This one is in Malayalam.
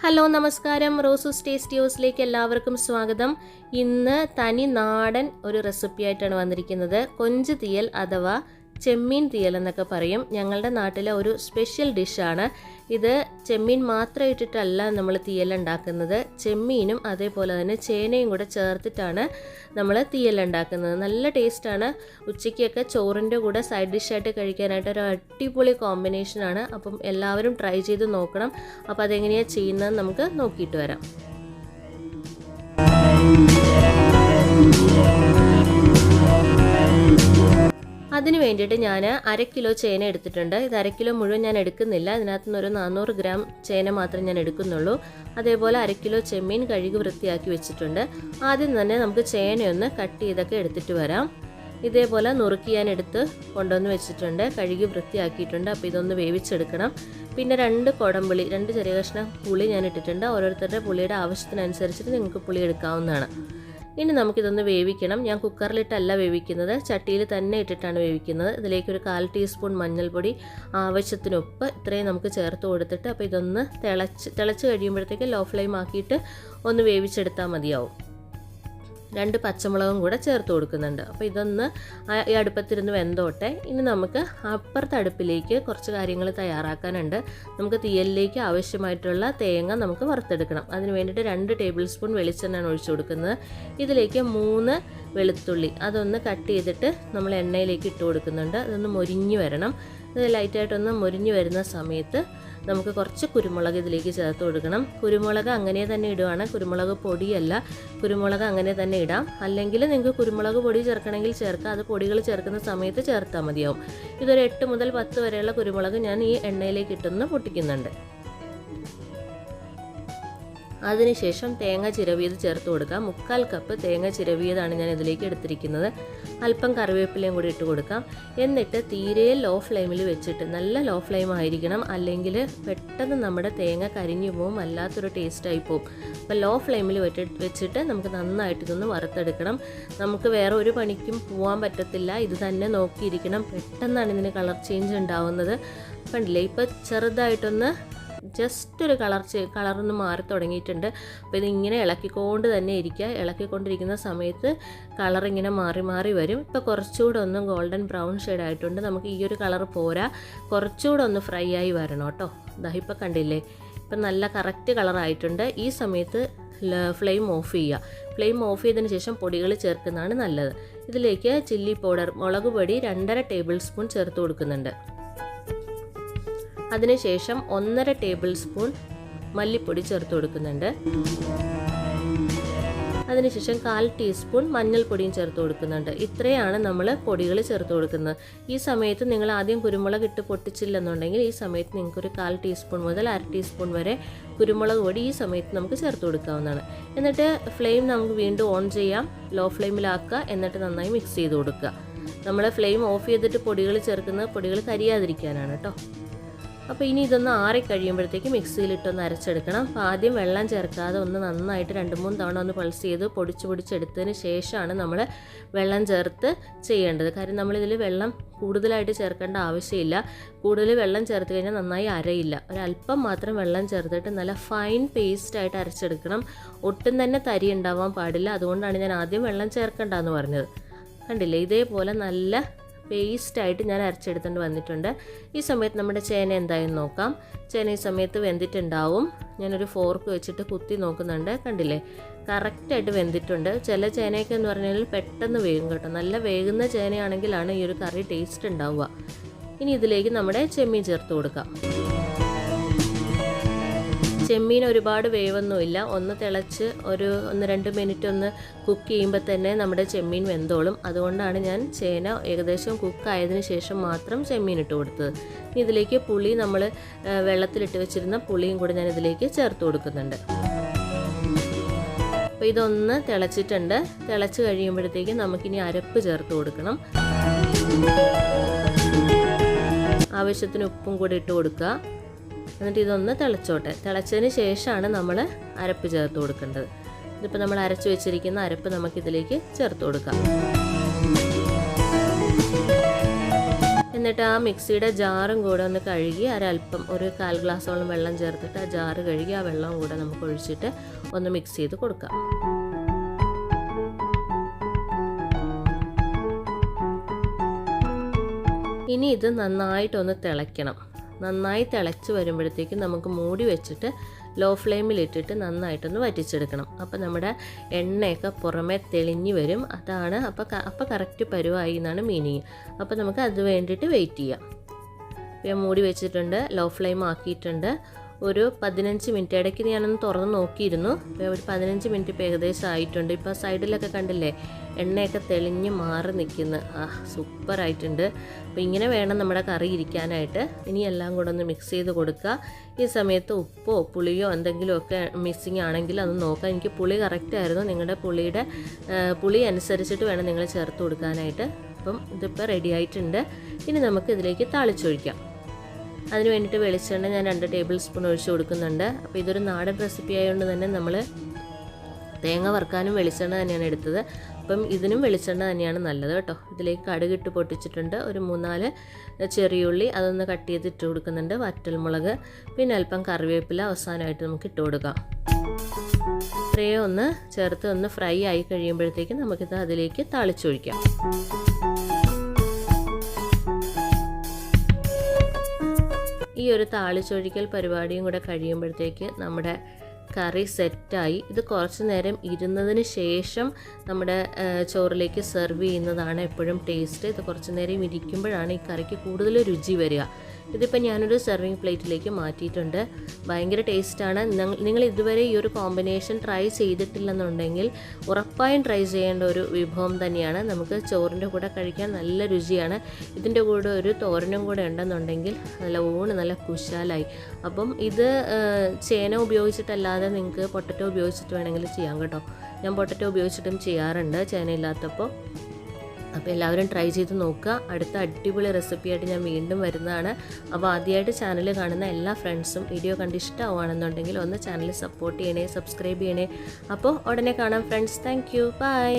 ഹലോ നമസ്കാരം, റോസുസ് ടേസ്റ്റി ഹൗസിലേക്ക് എല്ലാവർക്കും സ്വാഗതം. ഇന്ന് തനി നാടൻ ഒരു റെസിപ്പി ആയിട്ടാണ് വന്നിരിക്കുന്നത്. കൊഞ്ച് തീയൽ അഥവാ ചെമ്മീൻ തീയൽ എന്നൊക്കെ പറയും. ഞങ്ങളുടെ നാട്ടിലെ ഒരു സ്പെഷ്യൽ ഡിഷാണ് ഇത്. ചെമ്മീൻ മാത്രം ഇട്ടിട്ടല്ല നമ്മൾ തീയൽ ഉണ്ടാക്കുന്നത്. ചെമ്മീനും അതേപോലെ തന്നെ ചേനയും കൂടെ ചേർത്തിട്ടാണ് നമ്മൾ തീയൽ ഉണ്ടാക്കുന്നത്. നല്ല ടേസ്റ്റാണ്. ഉച്ചയ്ക്കൊക്കെ ചോറിൻ്റെ കൂടെ സൈഡ് ഡിഷായിട്ട് കഴിക്കാനായിട്ട് ഒരു അടിപൊളി കോമ്പിനേഷനാണ്. അപ്പം എല്ലാവരും ട്രൈ ചെയ്ത് നോക്കണം. അപ്പോൾ അതെങ്ങനെയാണ് ചെയ്യുന്നത് നമുക്ക് നോക്കിയിട്ട് വരാം. അതിന് വേണ്ടിയിട്ട് ഞാൻ 1/2 കിലോ ചേന എടുത്തിട്ടുണ്ട്. ഇത് 1/2 കിലോ മുഴുവൻ ഞാൻ എടുക്കുന്നില്ല. ഇതിനകത്ത് നിന്ന് ഒരു 400 ഗ്രാം ചേന മാത്രം ഞാൻ എടുക്കുന്നുള്ളൂ. അതേപോലെ 1/2 കിലോ ചെമ്മീൻ കഴുകി വൃത്തിയാക്കി വെച്ചിട്ടുണ്ട്. ആദ്യം തന്നെ നമുക്ക് ചേനയൊന്ന് കട്ട് ചെയ്തൊക്കെ എടുത്തിട്ട് വരാം. ഇതേപോലെ നുറുക്കി ഞാൻ എടുത്ത് കൊണ്ടുവന്ന് വെച്ചിട്ടുണ്ട്, കഴുകി വൃത്തിയാക്കിയിട്ടുണ്ട്. അപ്പോൾ ഇതൊന്ന് വേവിച്ചെടുക്കണം. പിന്നെ 2 കുടംപുളി, 2 ചെറിയ കഷ്ണം പുളി ഞാൻ ഇട്ടിട്ടുണ്ട്. ഓരോരുത്തരുടെ പുളിയുടെ ആവശ്യത്തിനനുസരിച്ചിട്ട് നിങ്ങൾക്ക് പുളി എടുക്കാവുന്നതാണ്. ഇനി നമുക്കിതൊന്ന് വേവിക്കണം. ഞാൻ കുക്കറിലിട്ടല്ല വേവിക്കുന്നത്, ചട്ടിയിൽ തന്നെ ഇട്ടിട്ടാണ് വേവിക്കുന്നത്. ഇതിലേക്ക് ഒരു 1/4 ടീസ്പൂൺ മഞ്ഞൾപ്പൊടി, ആവശ്യത്തിന് ഉപ്പ്, ഇത്രയും നമുക്ക് ചേർത്ത് കൊടുത്തിട്ട് അപ്പോൾ ഇതൊന്ന് തിളച്ച് കഴിയുമ്പോഴത്തേക്ക് ലോ ഫ്ലെയിം ആക്കിയിട്ട് ഒന്ന് വേവിച്ചെടുത്താൽ മതിയാവും. 2 പച്ചമുളകും കൂടെ ചേർത്ത് കൊടുക്കുന്നുണ്ട്. അപ്പോൾ ഇതൊന്ന് ഈ അടുപ്പത്തിരുന്ന് വെന്തോട്ടെ. ഇനി നമുക്ക് അപ്പുറത്തെ അടുപ്പിലേക്ക് കുറച്ച് കാര്യങ്ങൾ തയ്യാറാക്കാനുണ്ട്. നമുക്ക് തീയലിലേക്ക് ആവശ്യമായിട്ടുള്ള തേങ്ങ നമുക്ക് വറുത്തെടുക്കണം. അതിന് വേണ്ടിയിട്ട് 2 ടേബിൾ സ്പൂൺ വെളിച്ചെണ്ണയാണ് ഒഴിച്ചു കൊടുക്കുന്നത്. ഇതിലേക്ക് 3 വെളുത്തുള്ളി അതൊന്ന് കട്ട് ചെയ്തിട്ട് നമ്മൾ എണ്ണയിലേക്ക് ഇട്ട് കൊടുക്കുന്നുണ്ട്. അതൊന്ന് മൊരിഞ്ഞ് വരണം. ഇത് ലൈറ്റായിട്ടൊന്ന് മൊരിഞ്ഞ് വരുന്ന സമയത്ത് നമുക്ക് കുറച്ച് കുരുമുളക് ഇതിലേക്ക് ചേർത്ത് കൊടുക്കണം. കുരുമുളക് അങ്ങനെ തന്നെ ഇടുവാണ്, കുരുമുളക് പൊടിയല്ല. കുരുമുളക് അങ്ങനെ തന്നെ ഇടാം. അല്ലെങ്കിൽ നിങ്ങൾക്ക് കുരുമുളക് പൊടി ചേർക്കണമെങ്കിൽ ചേർക്കാം. അത് പൊടികൾ ചേർക്കുന്ന സമയത്ത് ചേർത്താൽ മതിയാവും. ഇതൊരു 8 മുതൽ 10 വരെയുള്ള കുരുമുളക് ഞാൻ ഈ എണ്ണയിലേക്ക് ഇട്ടൊന്ന് പൊട്ടിക്കുന്നുണ്ട്. അതിനുശേഷം തേങ്ങ ചിരവിയത് ചേർത്ത് കൊടുക്കാം. 1/4 കപ്പ് തേങ്ങ ചിരവിയതാണ് ഞാൻ ഇതിലേക്ക് എടുത്തിരിക്കുന്നത്. അല്പം കറിവേപ്പിലയും കൂടി ഇട്ട് കൊടുക്കാം. എന്നിട്ട് തീരെ ലോ ഫ്ലെയിമിൽ വെച്ചിട്ട്, നല്ല ലോ ഫ്ലെയിം ആയിരിക്കണം, അല്ലെങ്കിൽ പെട്ടെന്ന് നമ്മുടെ തേങ്ങ കരിഞ്ഞു പോവും, വല്ലാത്തൊരു ടേസ്റ്റായി പോവും. അപ്പോൾ ലോ ഫ്ലെയിമിൽ വെച്ചിട്ട് നമുക്ക് നന്നായിട്ട് ഇതൊന്ന് വറുത്തെടുക്കണം. നമുക്ക് വേറെ ഒരു പണിക്കും പോകാൻ പറ്റത്തില്ല, ഇത് തന്നെ നോക്കിയിരിക്കണം. പെട്ടെന്നാണ് ഇതിന് കളർ ചേഞ്ച് ഉണ്ടാവുന്നത്. കണ്ടില്ലേ, ഇപ്പോൾ ചെറുതായിട്ടൊന്ന് ജസ്റ്റ് ഒരു കളറൊന്ന് മാറി തുടങ്ങിയിട്ടുണ്ട്. അപ്പോൾ ഇതിങ്ങനെ ഇളക്കിക്കൊണ്ട് തന്നെ ഇരിക്കുക. ഇളക്കിക്കൊണ്ടിരിക്കുന്ന സമയത്ത് കളറിങ്ങനെ മാറി മാറി വരും. ഇപ്പോൾ കുറച്ചുകൂടെ ഒന്ന് ഗോൾഡൻ ബ്രൗൺ ഷെയ്ഡ് ആയിട്ടുണ്ട്. നമുക്ക് ഈ ഒരു കളർ പോരാ, കുറച്ചുകൂടെ ഒന്ന് ഫ്രൈ ആയി വരണം കേട്ടോ. ഇതാ ഇപ്പോൾ കണ്ടില്ലേ, ഇപ്പം നല്ല കറക്റ്റ് കളറായിട്ടുണ്ട്. ഈ സമയത്ത് ഫ്ലെയിം ഓഫ് ചെയ്യുക. ഫ്ലെയിം ഓഫ് ചെയ്തതിന് ശേഷം പൊടികൾ ചേർക്കുന്നതാണ് നല്ലത്. ഇതിലേക്ക് ചില്ലി പൗഡർ, മുളക് പൊടി 2.5 ടേബിൾ സ്പൂൺ ചേർത്ത് കൊടുക്കുന്നുണ്ട്. അതിനുശേഷം 1.5 ടേബിൾ സ്പൂൺ മല്ലിപ്പൊടി ചേർത്ത് കൊടുക്കുന്നുണ്ട്. അതിനുശേഷം 1/4 ടീസ്പൂൺ മഞ്ഞൾപ്പൊടിയും ചേർത്ത് കൊടുക്കുന്നുണ്ട്. ഇത്രയാണ് നമ്മൾ പൊടികൾ ചേർത്ത് കൊടുക്കുന്നത്. ഈ സമയത്ത് നിങ്ങൾ ആദ്യം കുരുമുളക് ഇട്ട് പൊട്ടിച്ചില്ലെന്നുണ്ടെങ്കിൽ ഈ സമയത്ത് നിങ്ങൾക്കൊരു 1/4 ടീസ്പൂൺ മുതൽ 1/2 ടീസ്പൂൺ വരെ കുരുമുളക് പൊടി ഈ സമയത്ത് നമുക്ക് ചേർത്ത് കൊടുക്കാവുന്നതാണ്. എന്നിട്ട് ഫ്ലെയിം നമുക്ക് വീണ്ടും ഓൺ ചെയ്യാം, ലോ ഫ്ലെയിമിലാക്കുക. എന്നിട്ട് നന്നായി മിക്സ് ചെയ്ത് കൊടുക്കുക. നമ്മൾ ഫ്ലെയിം ഓഫ് ചെയ്തിട്ട് പൊടികൾ ചേർക്കുന്നത് പൊടികൾ കരിയാതിരിക്കാനാണ് കേട്ടോ. അപ്പോൾ ഇനി ഇതൊന്ന് ആറിക്കഴിയുമ്പോഴത്തേക്ക് മിക്സിയിലിട്ടൊന്ന് അരച്ചെടുക്കണം. അപ്പോൾ ആദ്യം വെള്ളം ചേർക്കാതെ ഒന്ന് നന്നായിട്ട് 2-3 തവണ ഒന്ന് പൾസ് ചെയ്ത് പൊടിച്ചെടുത്തതിന് ശേഷമാണ് നമ്മൾ വെള്ളം ചേർത്ത് ചെയ്യേണ്ടത്. കാര്യം നമ്മളിതിൽ വെള്ളം കൂടുതലായിട്ട് ചേർക്കേണ്ട ആവശ്യമില്ല. കൂടുതൽ വെള്ളം ചേർത്ത് കഴിഞ്ഞാൽ നന്നായി അരയില്ല. ഒരല്പം മാത്രം വെള്ളം ചേർത്തിട്ട് നല്ല ഫൈൻ പേസ്റ്റായിട്ട് അരച്ചെടുക്കണം. ഒട്ടും തന്നെ തരി ഉണ്ടാവാൻ പാടില്ല. അതുകൊണ്ടാണ് ഞാൻ ആദ്യം വെള്ളം ചേർക്കേണ്ടെന്ന് പറഞ്ഞത്. കണ്ടില്ലേ, ഇതേപോലെ നല്ല പേസ്റ്റായിട്ട് ഞാൻ അരച്ചെടുത്തുകൊണ്ട് വന്നിട്ടുണ്ട്. ഈ സമയത്ത് നമ്മുടെ ചേന എന്തായെന്ന് നോക്കാം. ചേന ഈ സമയത്ത് വെന്തിട്ടുണ്ടാവും. ഞാനൊരു ഫോർക്ക് വെച്ചിട്ട് കുത്തി നോക്കുന്നുണ്ട്. കണ്ടില്ലേ, കറക്റ്റായിട്ട് വെന്തിട്ടുണ്ട്. ചില ചേനയൊക്കെ എന്ന് പറഞ്ഞാൽ പെട്ടെന്ന് വേകും കേട്ടോ. നല്ല വേകുന്ന ചേനയാണെങ്കിലാണ് ഈ ഒരു കറി ടേസ്റ്റ് ഉണ്ടാവുക. ഇനി ഇതിലേക്ക് നമ്മുടെ ചെമ്മീൻ ചേർത്ത് കൊടുക്കാം. ചെമ്മീൻ ഒരുപാട് വേവൊന്നുമില്ല. ഒന്ന് തിളച്ച് ഒരു 1-2 മിനിറ്റ് ഒന്ന് കുക്ക് ചെയ്യുമ്പോൾ തന്നെ നമ്മുടെ ചെമ്മീൻ വെന്തോളും. അതുകൊണ്ടാണ് ഞാൻ ചേന ഏകദേശം കുക്കായതിനു ശേഷം മാത്രം ചെമ്മീൻ ഇട്ട് കൊടുത്തത്. ഇതിലേക്ക് പുളി, നമ്മൾ വെള്ളത്തിലിട്ട് വെച്ചിരുന്ന പുളിയും കൂടി ഞാൻ ഇതിലേക്ക് ചേർത്ത് കൊടുക്കുന്നുണ്ട്. അപ്പോൾ ഇതൊന്ന് തിളച്ചിട്ടുണ്ട്. തിളച്ച് കഴിയുമ്പോഴത്തേക്കും നമുക്കിനി അരപ്പ് ചേർത്ത് കൊടുക്കണം. ആവശ്യത്തിന് ഉപ്പും കൂടി ഇട്ട് കൊടുക്കുക. എന്നിട്ട് ഇതൊന്ന് തിളച്ചോട്ടെ. തിളച്ചതിന് ശേഷമാണ് നമ്മൾ അരപ്പ് ചേർത്ത് കൊടുക്കേണ്ടത്. ഇതിപ്പോൾ നമ്മൾ അരച്ച് വെച്ചിരിക്കുന്ന അരപ്പ് നമുക്കിതിലേക്ക് ചേർത്ത് കൊടുക്കാം. എന്നിട്ട് ആ മിക്സിയുടെ ജാറും കൂടെ ഒന്ന് കഴുകി ഒരല്പം ഒരു 1/4 ഗ്ലാസോളം വെള്ളം ചേർത്തിട്ട് ആ ജാറ് കഴുകി ആ വെള്ളം കൂടെ നമുക്ക് ഒഴിച്ചിട്ട് ഒന്ന് മിക്സ് ചെയ്ത് കൊടുക്കാം. ഇനി ഇത് നന്നായിട്ടൊന്ന് തിളയ്ക്കണം. നന്നായി തിളച്ച് വരുമ്പോഴത്തേക്കും നമുക്ക് മൂടി വെച്ചിട്ട് ലോ ഫ്ലെയിമിലിട്ടിട്ട് നന്നായിട്ടൊന്ന് വറ്റിച്ചെടുക്കണം. അപ്പോൾ നമ്മുടെ എണ്ണയൊക്കെ പുറമേ തെളിഞ്ഞ് വരും. അതാണ് അപ്പോൾ കറക്റ്റ് പരുവായി എന്നാണ് മീനിങ്. അപ്പോൾ നമുക്ക് അത് വേണ്ടിയിട്ട് വെയിറ്റ് ചെയ്യാം. ഞാൻ മൂടി വെച്ചിട്ടുണ്ട്, ലോ ഫ്ലെയിം ആക്കിയിട്ടുണ്ട്. ഒരു 15 മിനിറ്റ് ഇടയ്ക്ക് ഞാനൊന്ന് തുറന്ന് നോക്കിയിരുന്നു. ഒരു 15 മിനിറ്റ് ഇപ്പോൾ ഏകദേശം ആയിട്ടുണ്ട്. ഇപ്പോൾ സൈഡിലൊക്കെ കണ്ടില്ലേ എണ്ണയൊക്കെ തെളിഞ്ഞ് മാറി നിൽക്കുന്നു. സൂപ്പറായിട്ടുണ്ട്. അപ്പോൾ ഇങ്ങനെ വേണം നമ്മുടെ കറി ഇരിക്കാനായിട്ട്. ഇനി എല്ലാം കൂടെ ഒന്ന് മിക്സ് ചെയ്ത് കൊടുക്കുക. ഈ സമയത്ത് ഉപ്പോ പുളിയോ എന്തെങ്കിലുമൊക്കെ മിസ്സിങ് ആണെങ്കിൽ അത് നോക്കാം. എനിക്ക് പുളി കറക്റ്റായിരുന്നു. നിങ്ങളുടെ പുളി അനുസരിച്ചിട്ട് വേണം നിങ്ങൾ ചേർത്ത് കൊടുക്കാനായിട്ട്. അപ്പം ഇതിപ്പോൾ റെഡി ആയിട്ടുണ്ട്. ഇനി നമുക്ക് ഇതിലേക്ക് താളിച്ചൊഴിക്കാം. അതിന് വേണ്ടിയിട്ട് വെളിച്ചെണ്ണ ഞാൻ 2 ടേബിൾ സ്പൂൺ ഒഴിച്ച് കൊടുക്കുന്നുണ്ട്. അപ്പോൾ ഇതൊരു നാടൻ റെസിപ്പി ആയതുകൊണ്ട് തന്നെ നമ്മൾ തേങ്ങ വറുക്കാനും വെളിച്ചെണ്ണ തന്നെയാണ് എടുത്തത്. അപ്പം ഇതിനും വെളിച്ചെണ്ണ തന്നെയാണ് നല്ലത് കേട്ടോ. ഇതിലേക്ക് കടുകിട്ട് പൊട്ടിച്ചിട്ടുണ്ട്. ഒരു 3-4 ചെറിയുള്ളി അതൊന്ന് കട്ട് ചെയ്തിട്ട് കൊടുക്കുന്നുണ്ട്. വറ്റൽമുളക്, പിന്നെ അല്പം കറിവേപ്പില അവസാനമായിട്ട് നമുക്ക് ഇട്ട് കൊടുക്കാം. ഇത്രയും ഒന്ന് ചേർത്ത് ഒന്ന് ഫ്രൈ ആയി കഴിയുമ്പോഴത്തേക്കും നമുക്കിത് അതിലേക്ക് താളിച്ചൊഴിക്കാം. ഈ ഒരു താളിച്ചൊഴിക്കൽ പരിപാടിയും കൂടെ കഴിയുമ്പോഴത്തേക്ക് നമ്മുടെ കറി സെറ്റായി. ഇത് കുറച്ച് നേരം ഇരുന്നതിന് ശേഷം നമ്മുടെ ചോറിലേക്ക് സെർവ് ചെയ്യുന്നതാണ് എപ്പോഴും ടേസ്റ്റ്. ഇത് കുറച്ച് നേരം ഇരിക്കുമ്പോഴാണ് ഈ കറിക്ക് കൂടുതൽ രുചി വരിക. ഇതിപ്പോൾ ഞാനൊരു സെർവിങ് പ്ലേറ്റിലേക്ക് മാറ്റിയിട്ടുണ്ട്. ഭയങ്കര ടേസ്റ്റാണ്. നിങ്ങൾ ഇതുവരെ ഈ ഒരു കോമ്പിനേഷൻ ട്രൈ ചെയ്തിട്ടില്ലെന്നുണ്ടെങ്കിൽ ഉറപ്പായും ട്രൈ ചെയ്യേണ്ട ഒരു വിഭവം തന്നെയാണ്. നമുക്ക് ചോറിൻ്റെ കൂടെ കഴിക്കാൻ നല്ല രുചിയാണ്. ഇതിൻ്റെ കൂടെ ഒരു തോരനും കൂടെ ഉണ്ടെന്നുണ്ടെങ്കിൽ നല്ല കുശാലായി. അപ്പം ഇത് ചേന ഉപയോഗിച്ചിട്ടല്ലാതെ നിങ്ങൾക്ക് പൊട്ടറ്റോ ഉപയോഗിച്ചിട്ട് വേണമെങ്കിൽ ചെയ്യാം കേട്ടോ. ഞാൻ പൊട്ടറ്റോ ഉപയോഗിച്ചിട്ടും ചെയ്യാറുണ്ട് ചേന ഇല്ലാത്തപ്പോൾ. അപ്പോൾ എല്ലാവരും ട്രൈ ചെയ്ത് നോക്കുക. അടുത്ത അടിപൊളി റെസിപ്പിയായിട്ട് ഞാൻ വീണ്ടും വരുന്നതാണ്. അപ്പോൾ ആദ്യമായിട്ട് ചാനൽ കാണുന്ന എല്ലാ ഫ്രണ്ട്സും വീഡിയോ കണ്ട് ഇഷ്ടമാവുകയാണെന്നുണ്ടെങ്കിൽ ഒന്ന് ചാനൽ സപ്പോർട്ട് ചെയ്യണേ, സബ്സ്ക്രൈബ് ചെയ്യണേ. അപ്പോൾ ഉടനെ കാണാം ഫ്രണ്ട്സ്. Thank you. ബൈ.